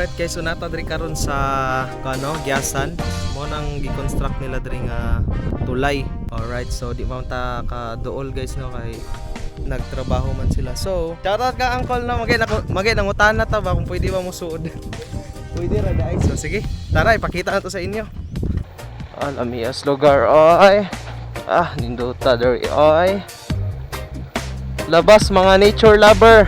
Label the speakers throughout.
Speaker 1: Alright guys, so nata diri karon sa Gyasan. Mo nang gi-construct nila diri nga tulay. Alright, so di man ta ka duol guys no kay nagtrabaho man sila. So, shoutout ka uncle na magay nangutan na ta ba kung pwede ba mo suod. Pwede ra guys. So sige, tara ipakita na to sa inyo. Alamias lugar oy. Nindota diri oy. Labas mga nature lover.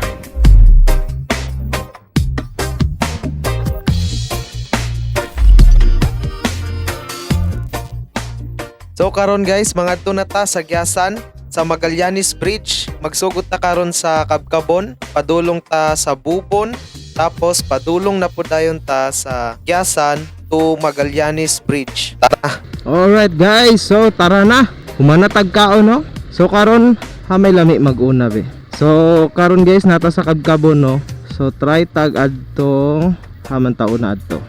Speaker 1: So karon guys, mangadto na ta sa Gyasan sa Magallanes Bridge. Magsugod ta karon sa Kabkabon, padulong ta sa Bubon, tapos padulong na pud dayon ta sa Gyasan to Magallanes Bridge. Tara.
Speaker 2: Alright guys, so tara na. Humanatag kaon no. So karon hamay lami mag-una be. So karon guys nata sa Kabkabon no. So try tag adto haman taon na adto.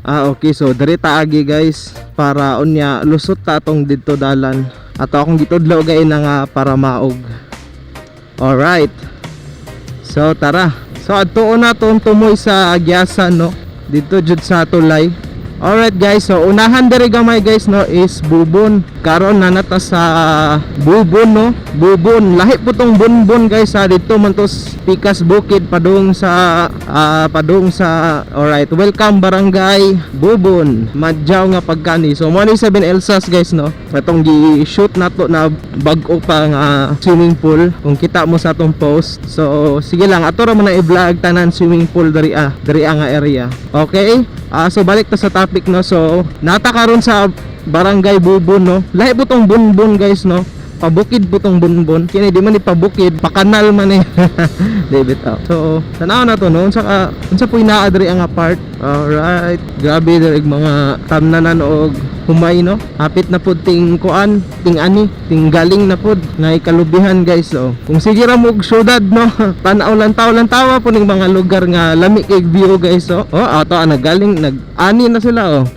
Speaker 2: Okay, so diri taagi guys para unya lusot ta atong didto dalan ato akong gitudlo gay na nga para maog. Alright. So tara. So adto na tong tumoy sa Gyasan no. Dito jud sa tulay. Alright guys, so unahan diri gamay guys no is Bubon. Karon na nata sa Bubon no. Bubon, lahi po tong bunbon guys ha. Dito man to Pikas Bukid padung sa alright, welcome barangay Bubon. Madyaw nga pagkani. So mo ni 7 Elsas guys no. Katong gi-shoot nato na bag-o pa nga swimming pool kung kita mo sa atong post. So sige lang ato ra man na i-vlog tanan swimming pool diri nga area. Okay? So balik ta sa topic no. So nata karon sa barangay Bubon no. Lahi po tong bunbon guys no. Pabukid po tong bunbon. Kini di man ipabukid, pakanal man eh. David out. So tanaw na to no. Unsa po naa diri ang apart. Alright. Grabe diri mga tamnanan og humay no. Hapit na pud ting kuan, ting ani, ting galing na pud nga ikalubihan guys. So kung sige ra mo og syudad no. Tanaw lang tawa po ning mga lugar nga lami kay view guys. So ato nagaling nag-ani na sila oh.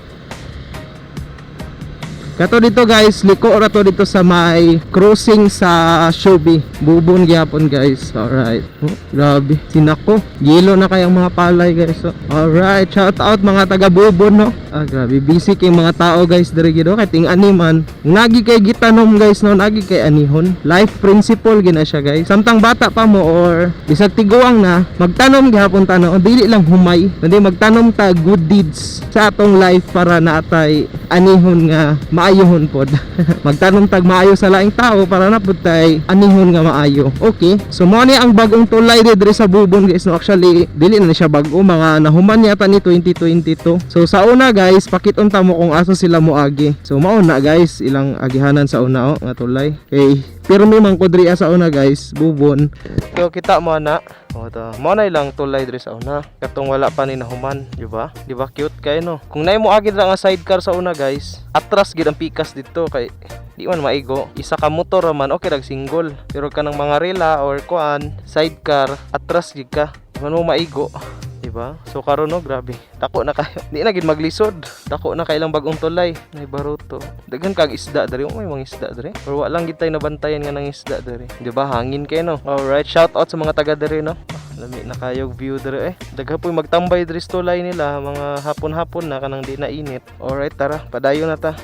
Speaker 2: Kato dito guys, liko ra to dito sa may crossing sa Shubi. Bubon gyapon guys. Alright. Grabe. Sinako. Gilo na kayang mga palay guys. Alright. Shout out mga taga Bubon no. Grabe. Busy kay mga tao guys diri gido kay ting animan. Nagi kay gitanom guys no, nagi kay anihon. Life principle gina siya guys. Samtang bata pa mo or bisag tiguang na, magtanom gyapon ta no. Dili lang humay. Kundi magtanom ta good deeds sa atong life para naatay anihon nga maayohon pod. Magtanom tag maayo sa laing tao para na pud tay anihon nga maayo. Okay. So mo ni ang bagong tulay diri sa Bubon guys no. Actually dili na siya bag-o, mga nahuman yata ni 2022. So sa una guys, pakit-on ta mo kung asa sila moagi. So mao na guys ilang agihanan sa una nga tulay. Okay. Pirmi man ko diri sa una guys, Bubon.
Speaker 1: So kita mo na. Mo na ilang tulay diri sa una. Katong wala pa ni nahuman, di ba? Di ba cute kay no? Kung nay mo agi ra nga sidecar sa una guys, atras gid ang pikas dito kay di man maigo. Isa ka motor man okay rag single. Pero kanang mga rela or kuan, sidecar, atras gid ka. Di man mo maigo. Diba? So karon no, grabe. Dako na kayo. Di na gid maglisod. Dako na kay ilang bagong tulay. Nay baruto. Daghan kag isda diri. May mga isda diri. Or wa lang gid tay nabantayan nga nang isda diri. Di ba? Hangin kay no. Alright, shout out sa mga taga diri no. Lami na kayog view diri Dagha po'y magtambay diri sa tulay nila mga hapon-hapon na kanang di na init. Alright, tara, padayon na ta.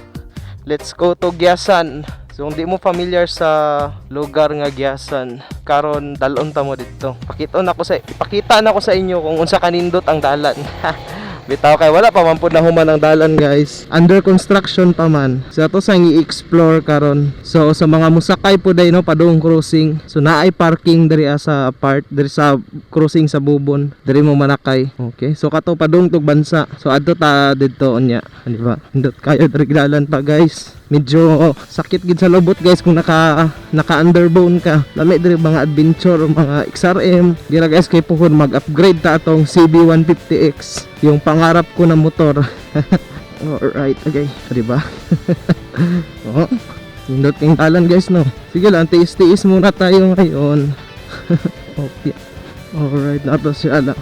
Speaker 1: Let's go to Gyasan. So kung di mo familiar sa lugar nga Gyasan, karon dalon ta mo dito. Ipakita na ko sa inyo kung unsa kanindot ang dalan. Bitaw kay wala pa man pud nahuman ang dalan guys. Under construction pa man. So ato sang i-explore karon. So sa mga musakay pud ay no padung crossing. So naay parking diri sa part diri sa crossing sa Bubon. Diri mo manakay. Okay. So kato padung tug bansa. So adto ta didto unya, di ba? Indot kayo diri dalan pa guys. Medyo sakit gid sa lubot guys kung naka underbone ka. Lami diri mga adventure, mga XRM. Dira guys kay puhon mag-upgrade ta atong CB150X, yung pangarap ko na motor. Alright, okay, di ba? Indot king talan guys no. Sige lang, tiis-tiis muna tayo ngayon. Okay. Alright, nato siya ala.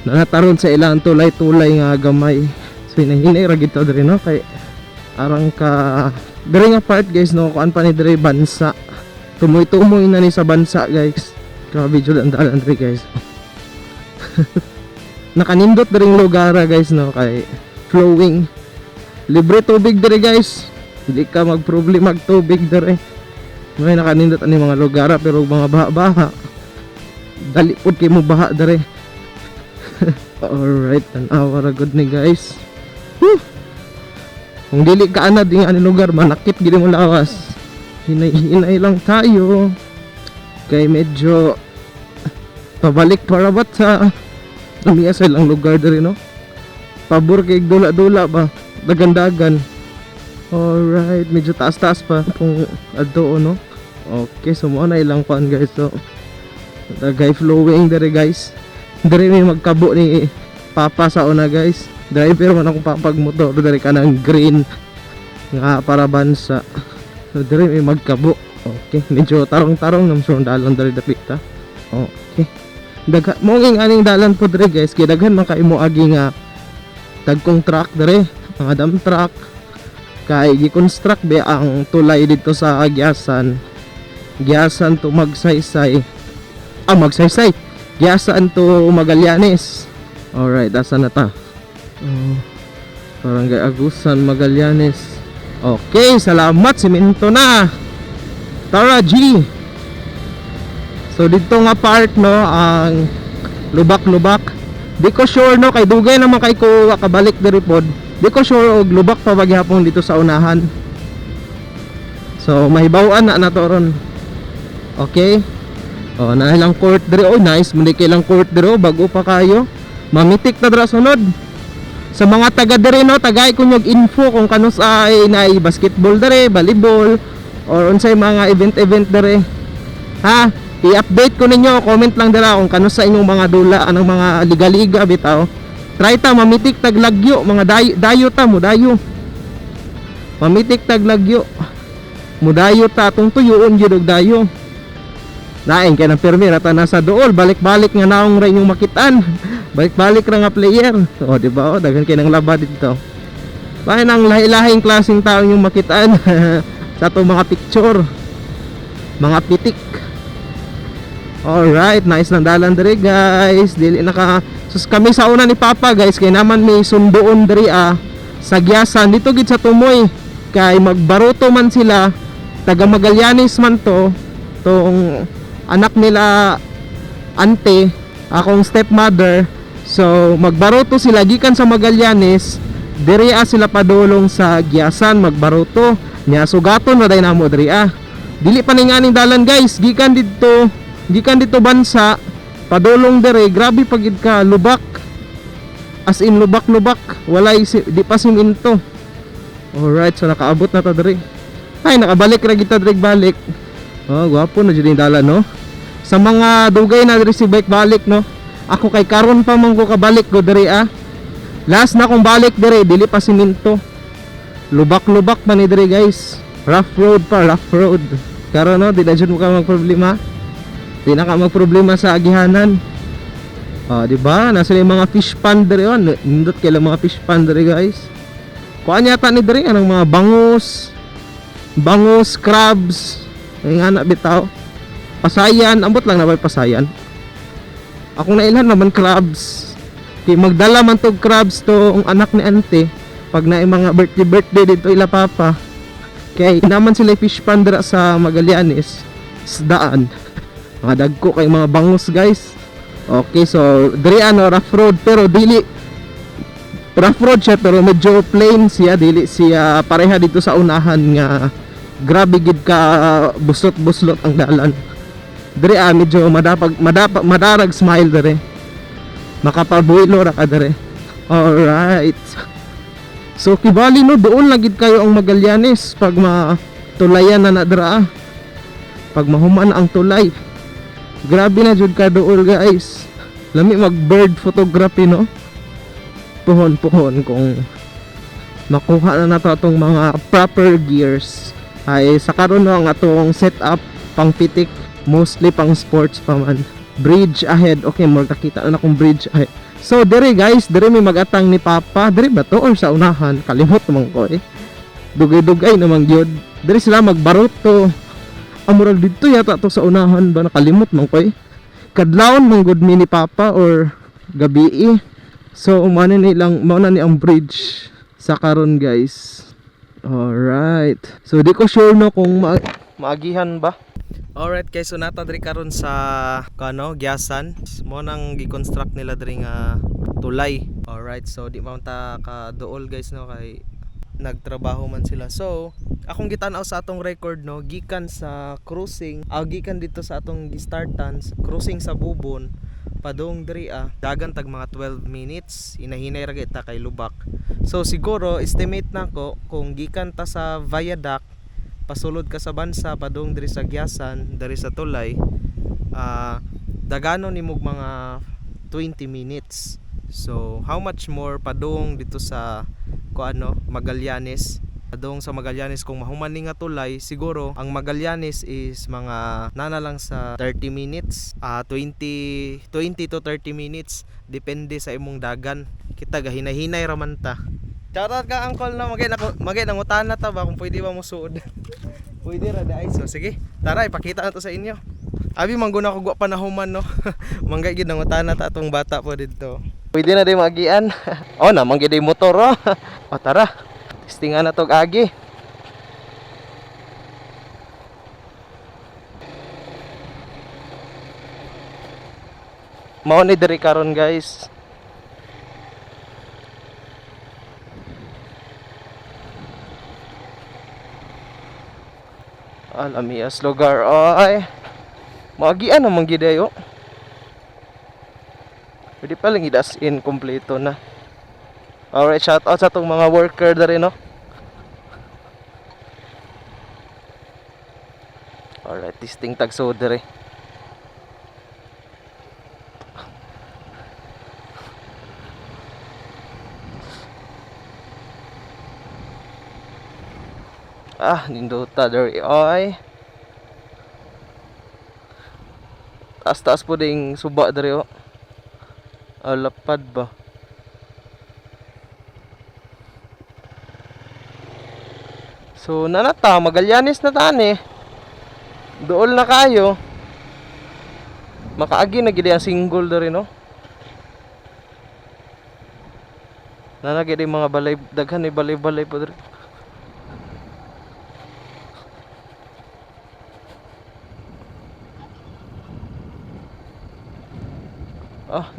Speaker 1: Nanataron sa ilang tulay-tulay nga gamay. So hinahinay ra gid to diri no kay arang ka diri nga part guys no, kuan pa ni diri bansa. Tumoy-tumoy na ni sa bansa guys. Grabe jud ang dalan diri guys.
Speaker 2: nakanindot ring lugar guys no kay flowing. Libre tubig diri guys. Hindi ka magproblema mag tubig diri. May nakanindot ani mga lugar pero mga baha-baha. Dali pud kay mo baha diri. Alright, tanawa ra good ni guys. Whew. Kung dili ka ana di ani lugar manakit gid mo lawas. Hinay-hinay lang tayo. Kay medyo pabalik para bata. Lumiya sa ilang lugar diri no. Pabor kay dula-dula ba, dagan-dagan. Alright, medyo taas-taas pa kung adto no. Okay, so mo na ilang kuan guys so. Dagay flowing diri guys. Diri may magkabo ni Papa sa una guys. Driver man akong papagmotor diri kanang green nga para bansa. So diri may magkabo. Okay, medyo tarong-tarong nam dalan diri dapita. Okay. Daga mo nging aning dalan po diri guys, kay daghan man kay mo agi nga dagkong truck diri, mga dump truck. Kay gi-construct be ang tulay dito sa Agyasan. Giyasan to Magsaysay. Magsaysay. Giyasan to Magallanes. Alright, asa na ta? Barangay Agusan, Magallanes. Okay, salamat, simento na. Tara G. So dito nga part no ang lubak-lubak. Di ko sure no kay dugay naman kay ko kabalik diri pod. Di ko sure og lubak pa bagyapon dito sa unahan. So mahibaw-an na nato ron. Okay? Oh, na ilang court diri. Oh, nice. Muli kay ilang court diri bago pa kayo. Mamitik na dira sunod. Sa mga taga diri no, tagay ko nyog info kung kanus ay naay basketball diri, volleyball or unsay mga event diri. Ha? I-update ko ninyo, comment lang dira kung kanus sa inyong mga dula, anong mga liga-liga bitaw. Try ta mamitik tag lagyo, mga dayo ta mo dayo. Mamitik tag lagyo. Mudayo ta atong tuyoon gyud og dayo. Naing kay nang permi rata nasa dool, balik-balik nga naong ra inyong makitaan. Balik-balik ra nga player. O di ba? O daghan kay nang laba dito. Bahay nang lahi-lahing klaseng tao yung makitaan sa atong mga picture. Mga pitik. Alright, nice lang dalan diri guys. Dili naka sus kami sa una ni Papa guys kay naman may sundoon diri sa Gyasan dito gid sa Tumoy. Kay magbaruto man sila, taga Magallanes man to. Tong anak nila ante, akong stepmother. So magbaruto sila gikan sa Magallanes, diri sila padulong sa Gyasan magbaruto. Nya sugaton na day namo diri Dili pa ning aning dalan guys, gikan dito bansa padulong dere, grabe pagid ka lubak, as in lubak walay di pa siminto. Alright, so nakaabot na ta dere. Ay nakabalik ra kita dere balik. Oh gwapo na jud yung dalan no. Sa mga dugay na dere si bike balik no, ako kay karon pa man ko kabalik ko dere last na kong balik dere dili pa siminto, lubak pa ni dere guys. Rough road karon no, di na jud mo ka magproblema. Di na ka magproblema sa agihanan. Di ba? Nasa yung mga fish pond dere on. Nindot kay mga fish pond dere guys. Kuan yata ni dere anong mga bangus, crabs. Ay nga bitaw. Pasayan, ambot lang na ba pasayan. Akong nailan naman crabs. Kay magdala man tog crabs to ang anak ni ante pag na mga birthday dito ila Papa. Kay naman sila fish pond dere sa Magallanes. Isdaan. Mga dagko kay mga bangus guys. Okay, so diri rough road pero dili rough road siya pero medyo plain siya, dili siya pareha dito sa unahan nga grabe gid ka buslot ang dalan. Diri medyo madarag smile diri. Makapabuilo ra ka diri. Alright. So kibali no doon lang gid kayo ang Magallanes pag matulayan na dira. Pag mahuman ang tulay. Grabe na jud ka dool guys. Lami mag bird photography no. Puhon kung makuha na nato atong mga proper gears. Ay sa karon no ang atong setup pang pitik, mostly pang sports pa man. Bridge ahead. Okay, mo nakita na akong bridge ahead. So dire guys, dire may magatang ni Papa. Dire ba to or sa unahan? Kalimot naman ko Dugay-dugay naman gyud. Dire sila magbaruto. Amurag dito yata to sa unahan ba, nakalimot man ko Kadlawon man good ni Papa or gabi So umano ni lang mao na ni ang bridge sa karon guys. Alright. So di ko sure no kung maagihan ba. Alright guys, so nata diri karon sa Gyasan. Mo nang gi-construct nila diri nga tulay. Alright, so di man ta ka dool guys no kay nagtrabaho man sila. So akong gitan-aw sa atong record no, gikan sa cruising, gikan dito sa atong gi-startan cruising sa Bubon padung diri dagan tag mga 12 minutes, inahinay ra kita kay lubak. So siguro estimate nako kung gikan ta sa viaduct pasulod ka sa bansa padung diri sa Gyasan, diri sa tulay, dagano nimog mga 20 minutes. So how much more padung dito sa Magallanes. Padung sa Magallanes kung mahuman ni nga tulay, siguro ang Magallanes is mga nana lang sa 30 minutes, 20 to 30 minutes depende sa imong dagan. Kita gahinay-hinay raman ta. Shoutout ka uncle na magay nangutan na ta ba kung pwede ba mo suod. Pwede ra dai. So sige, tara ipakita na to sa inyo. Abi mangguna ko gwa panahuman no. Manggay gid nangutan na ta atong bata po dito. Pwede na day magian. Oh na manggay day motor oh. O tara. Testingan na tog agi. Mao ni diri karon guys. Alamias lugar ay magian naman gid ayo. Pwede pa lang idas in kompleto na. Alright, shout out sa tong mga worker dere no. Alright, testing tagso dere. Nindota dere ay. Taas-taas po ding suba dere oh. Lapad ba? So nanata Magallanes na tani. Dool na kayo. Makaagi na gid ang single dere no. Nanagid mga balay daghan ni balay-balay po dere.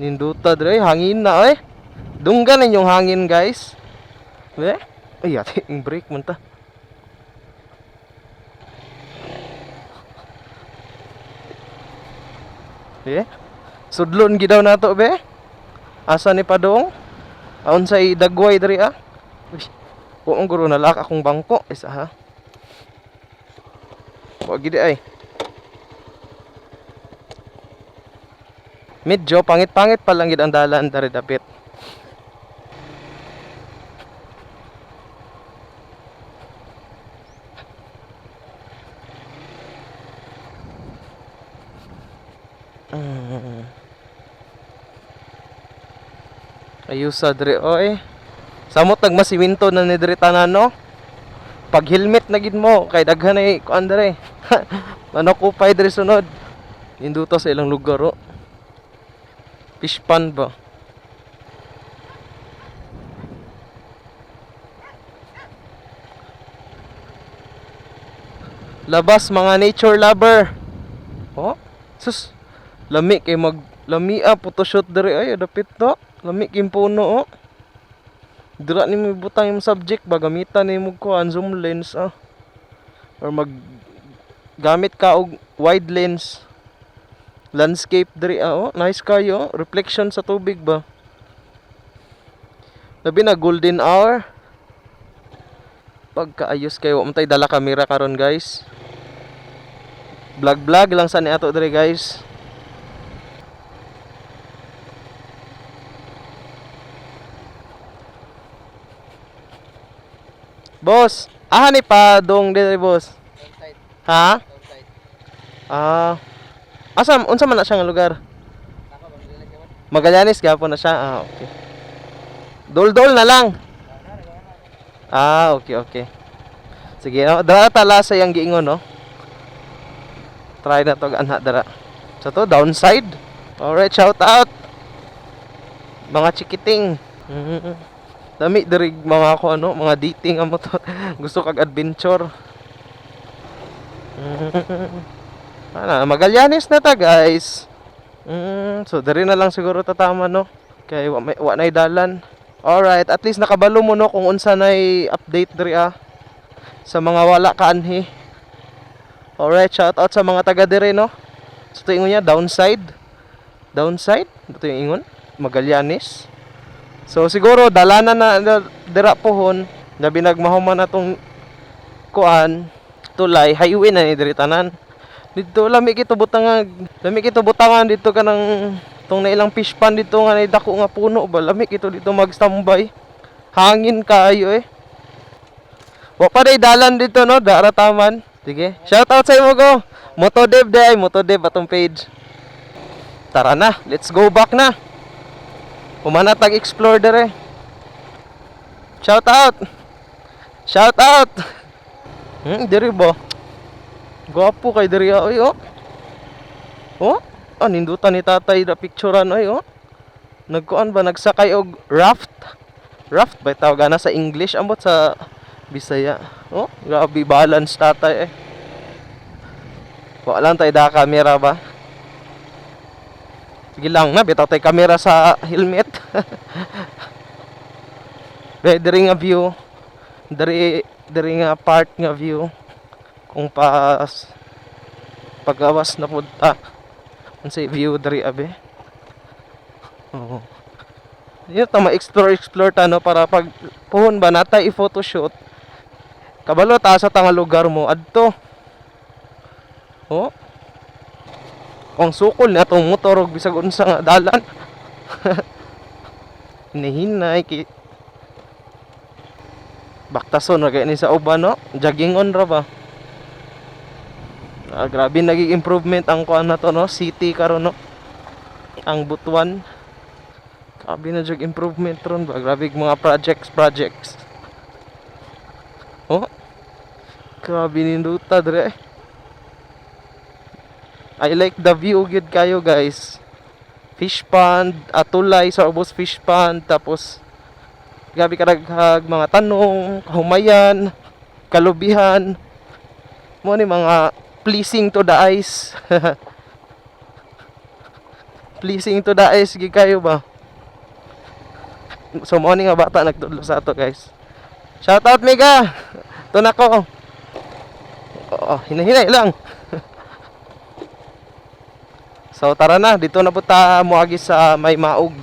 Speaker 2: Ninduta dre, hangin na oy. Dunggan yung hangin guys. Ay ate, yung brake man ta. Sudlon gidaw nato be. Asa ni padong? Aon sa dagway diri Uy, guro nalak akong bangko isa ha. Wa gid ay. Medyo pangit-pangit pa lang gid ang dalan dari dapit. Ayusa diri oy. Samot nagmasiminto na ni diri tanan no. Pag helmet na gid mo kay daghan ay kuan diri. Manokupay diri sunod. Induto sa ilang lugar oh. Fish pond ba? Labas mga nature lover. Oh, sus. Lami kay lamia photoshoot diri ay dapit to. Lami kay puno oh. Dira ni mo butang yung subject ba gamitan nimo ko ang zoom lens or gamit ka og wide lens. Landscape diri nice kayo, reflection sa tubig ba. Labi na golden hour. Pagkaayos kayo, umtay dala kamera karon guys. Vlog lang sa ni ato diri guys. Boss, ni pa dong diri boss. Outside. Ha? Outside. Unsa man na siya nga lugar? Magallanes gapon na siya. Okay. Dol-dol na lang. Okay. Sige, dara tala sa yang giingon no. Try na to ana dara. So to downside. Alright, shout out.
Speaker 1: Mga chikiting. Dami diri mga ako ano, mga dating amo to. Gusto kag adventure. Magallanes na ta, guys. So diri na lang siguro tatama no. Kay wa nay dalan. Alright, at least nakabalo mo no kung unsa nay update diri sa mga wala kaanhi. Alright, shout out sa mga taga diri no. So ito ingon niya, downside. Downside? Ito yung ingon. Magallanes. So siguro dalanan na dira pohon. Labi nagmahuman atong kuan, tulay, highway na ni diri tanan. Dito lami kito butangan. Lami kito butangan dito kanang tong na ilang fish pan dito nga nay dako nga puno ba. Lami kito dito magstambay. Hangin kayo eh. Wa pa day dalan dito no, darataman. Sige, shout out sa imo go. Motodev day, Motodev atong page. Tara na, let's go back na. Umana tag explore dere. Shout out. Shout out. Diri ba? Gwapo kay diri oy oh. Oh, nindutan ni tatay da picturean oy oh. Nagkuan ba nagsakay og raft? Raft ba tawag na sa English ambot sa Bisaya. Oh, grabe balance tatay eh. Wala lang tayo da camera ba? Sige lang na, bitaw tayo camera sa helmet. Diri nga view. Diri nga part nga view. Kung pagawas na punta. Unsay view diri abe. Oo. Yun ta ma-explore ta no para pag puhon ba natay i-photoshoot. Kabalo ta sa tanga lugar mo adto. Oh. Kung sukol na tong motor og bisag unsa nga dalan. Hinahinay ki baktason ra kay ni sa uban no. Jogging on ra ba. Grabe naging improvement ang kuan na to no, city karon no. Ang Butuan. Grabe na jug improvement ron ba. Grabe mga projects. Oh. Grabe ninduta dre. I like the view good kayo guys. Fish pond, atulay sa ubos fish pond, tapos grabe kadaghag mga tanong, humayan, kalubihan. Mo ni mga pleasing to the eyes. Pleasing to the eyes gid kayo ba. So mo ni nga bata nagtudlo sa ato guys. Shout out Mega. To nako. Oh, hinahinay lang. So tara na, dito na po ta moagi sa May Maog.